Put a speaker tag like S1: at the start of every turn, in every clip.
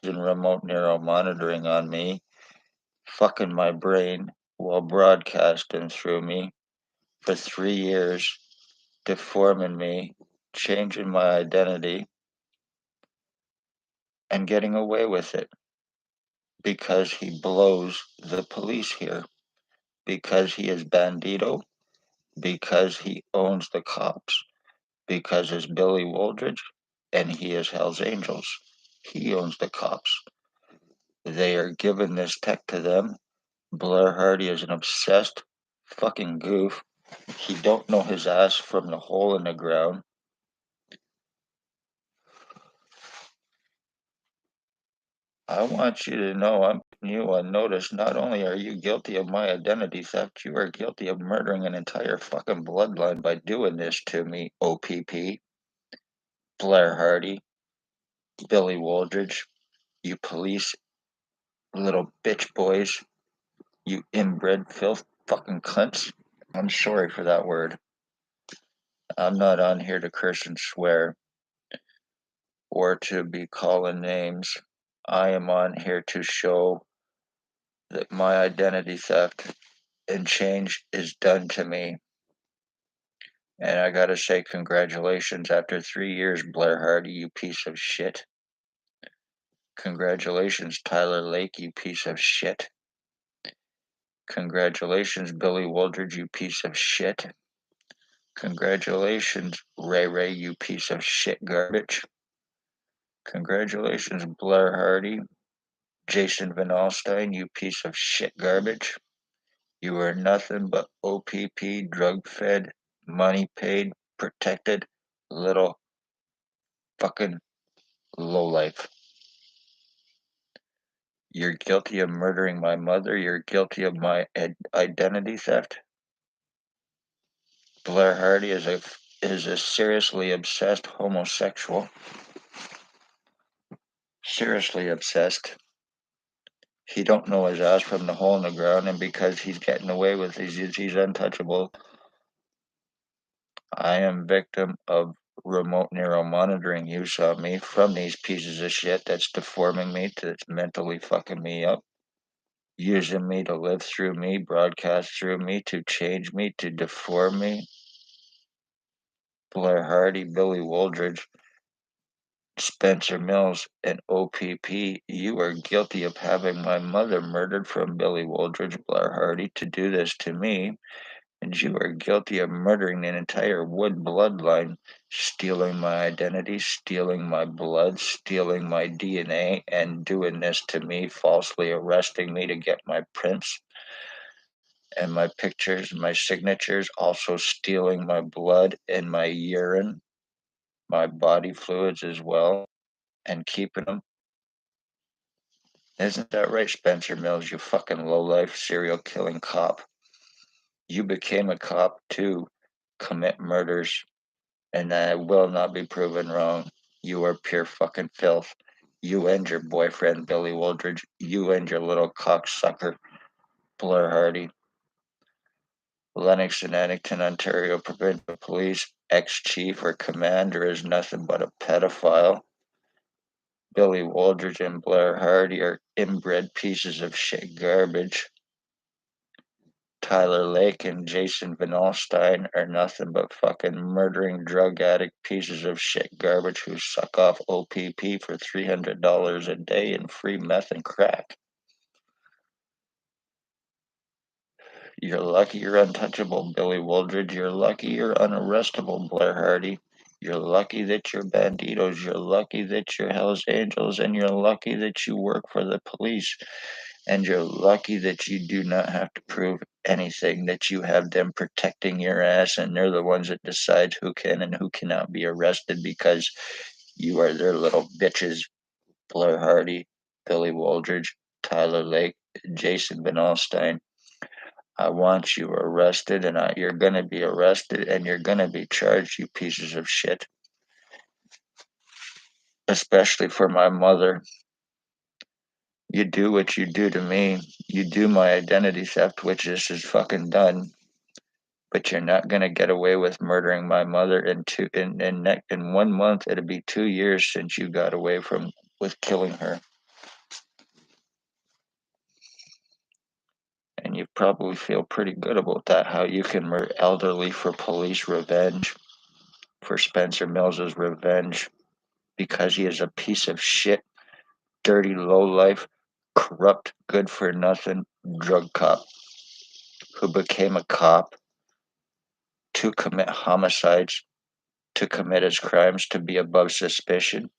S1: and remote neural monitoring on me, fucking my brain while broadcasting through me for 3 years, deforming me, changing my identity, and getting away with it because he blows the police here, because he is bandito, because he owns the cops, because it's Billy Wooldridge and he is Hell's Angels. He owns the cops. They are giving this tech to them. Blair Hardy is an obsessed fucking goof. He don't know his ass from the hole in the ground. I want you to know I'm putting you on notice. Not only are you guilty of my identity theft, you are guilty of murdering an entire fucking bloodline by doing this to me, OPP. Blair Hardy, Billy Wooldridge, you police little bitch boys, you inbred filth fucking cunts. I'm sorry for that word. I'm not on here to curse and swear or to be calling names. I am on here to show that my identity theft and change is done to me. And I gotta say, congratulations. After 3 years, Blair Hardy, you piece of shit. Congratulations, Tyler Lake, you piece of shit. Congratulations, Billy Wooldridge, you piece of shit. Congratulations, Ray Ray, you piece of shit garbage. Congratulations, Blair Hardy, Jason Van Alstyne, you piece of shit garbage. You are nothing but OPP, drug fed, money paid, protected, little fucking lowlife. You're guilty of murdering my mother. You're guilty of my identity theft. Blair Hardy is a seriously obsessed homosexual. Seriously obsessed. He don't know his ass from the hole in the ground, and because he's getting away with it, he's untouchable. I am victim of remote neural monitoring use on me from these pieces of shit that's deforming me, that's mentally fucking me up, using me to live through me, broadcast through me, to change me, to deform me. Blair Hardy, Billy Wooldridge, Spencer Mills, and OPP, you are guilty of having my mother murdered from Billy Wooldridge, Blair Hardy, to do this to me, and you are guilty of murdering an entire Wood bloodline, stealing my identity, stealing my blood, stealing my DNA, and doing this to me, falsely arresting me to get my prints and my pictures, my signatures, also stealing my blood and my urine, my body fluids as well, and keeping them. Isn't that right, Spencer Mills, you fucking lowlife serial killing cop? You became a cop to commit murders, and that will not be proven wrong. You are pure fucking filth. You and your boyfriend, Billy Wooldridge. You and your little cocksucker, Blair Hardy. Lennox and Addington, Ontario Provincial Police ex-chief or commander is nothing but a pedophile. Billy Wooldridge and Blair Hardy are inbred pieces of shit garbage. Tyler Lake and Jason Van Alstyne are nothing but fucking murdering drug addict pieces of shit garbage who suck off OPP for $300 a day in free meth and crack. You're lucky you're untouchable, Billy Wooldridge. You're lucky you're unarrestable, Blair Hardy. You're lucky that you're banditos. You're lucky that you're Hell's Angels. And you're lucky that you work for the police. And you're lucky that you do not have to prove anything, that you have them protecting your ass, and they're the ones that decide who can and who cannot be arrested because you are their little bitches. Blair Hardy, Billy Wooldridge, Tyler Lake, Jason Van Alstyne. I want you arrested, and you're going to be arrested, and you're going to be charged, you pieces of shit. Especially for my mother. You do what you do to me. You do my identity theft, which this is fucking done. But you're not gonna get away with murdering my mother in 1 month. It'll be 2 years since you got away with killing her. probably feel pretty good about that, how you can murder elderly for police revenge, for Spencer Mills's revenge, because he is a piece of shit, dirty lowlife, corrupt, good-for-nothing drug cop who became a cop to commit homicides, to commit his crimes, to be above suspicion.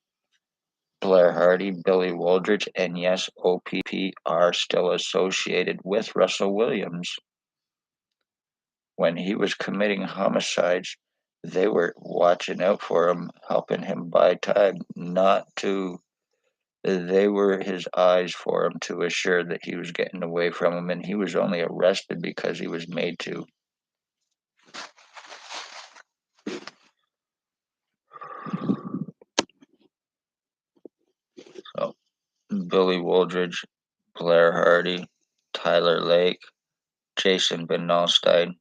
S1: Blair Hardy, Billy Wooldridge, and yes, OPP are still associated with Russell Williams. When he was committing homicides, they were watching out for him, helping him buy time, not to. They were his eyes for him to assure that he was getting away from him, and he was only arrested because he was made to. So, Billy Wooldridge, Blair Hardy, Tyler Lake, Jason Van Alstyne,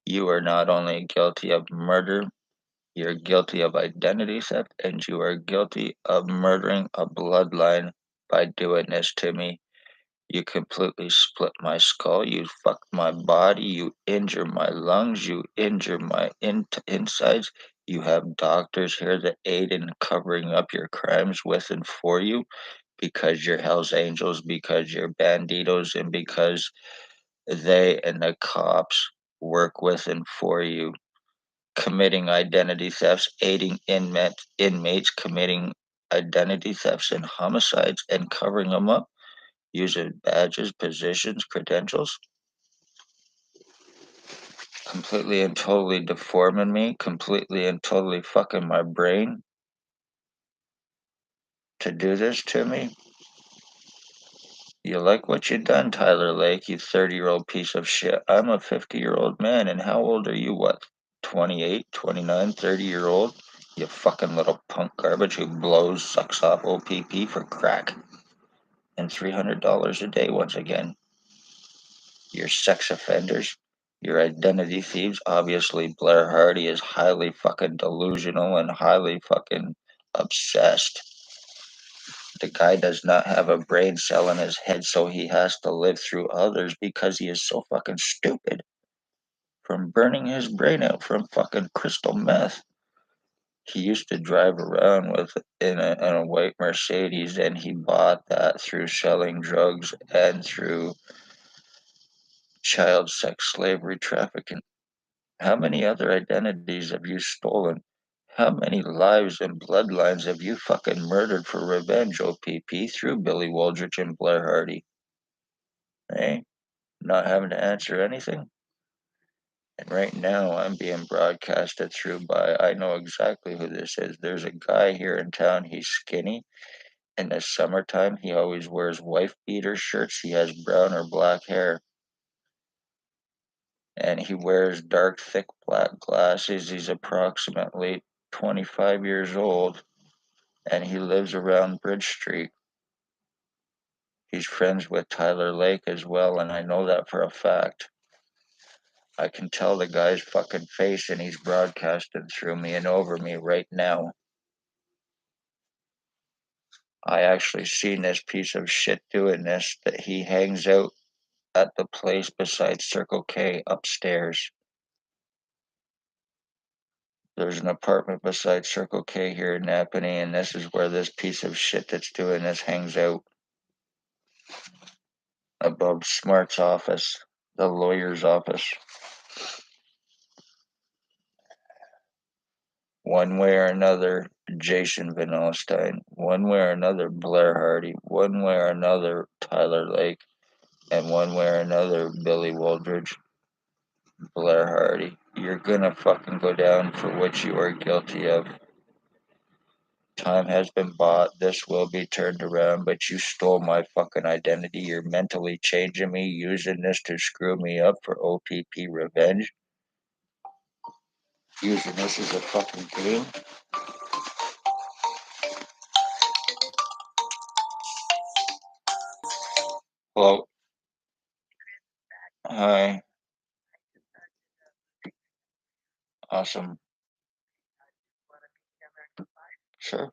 S1: you are not only guilty of murder, you're guilty of identity theft, and you are guilty of murdering a bloodline by doing this to me. You completely split my skull, you fucked my body, you injure my lungs, you injure my insides. You have doctors here that aid in covering up your crimes with and for you because you're Hell's Angels, because you're Banditos, and because they and the cops work with and for you, committing identity thefts, aiding inmates committing identity thefts and homicides and covering them up, using badges, positions, credentials, completely and totally deforming me, completely and totally fucking my brain to do this to me. You like what you done, Tyler Lake, you 30-year-old piece of shit. I'm a 50-year-old man, and how old are you, what, 28, 29, 30-year-old? You fucking little punk garbage who blows, sucks off OPP for crack. And $300 a day once again. You're sex offenders. You're identity thieves. Obviously, Blair Hardy is highly fucking delusional and highly fucking obsessed. The guy does not have a brain cell in his head, so he has to live through others because he is so fucking stupid from burning his brain out from fucking crystal meth. He used to drive around with in a white Mercedes, and he bought that through selling drugs and through child sex slavery trafficking. How many other identities have you stolen? How many lives and bloodlines have you fucking murdered for revenge, OPP, through Billy Wooldridge and Blair Hardy? Eh? Not having to answer anything? And right now, I'm being broadcasted through by, I know exactly who this is. There's a guy here in town, he's skinny. In the summertime, he always wears wife beater shirts. He has brown or black hair. And he wears dark, thick black glasses. He's approximately 25 years old. And he lives around Bridge Street. He's friends with Tyler Lake as well, and I know that for a fact. I can tell the guy's fucking face, and he's broadcasting through me and over me right now. I actually seen this piece of shit doing this, that he hangs out at the place beside Circle K upstairs. There's an apartment beside Circle K here in Napanee, and this is where this piece of shit that's doing this hangs out. Above Smart's office, the lawyer's office. One way or another, Jason Van Alstyne. One way or another, Blair Hardy. One way or another, Tyler Lake. And one way or another, Billy Wooldridge. Blair Hardy. You're gonna fucking go down for what you are guilty of. Time has been bought. This will be turned around, but you stole my fucking identity. You're mentally changing me, using this to screw me up for OPP revenge. Using this as a fucking game. Hello. Hi. Awesome. Sure.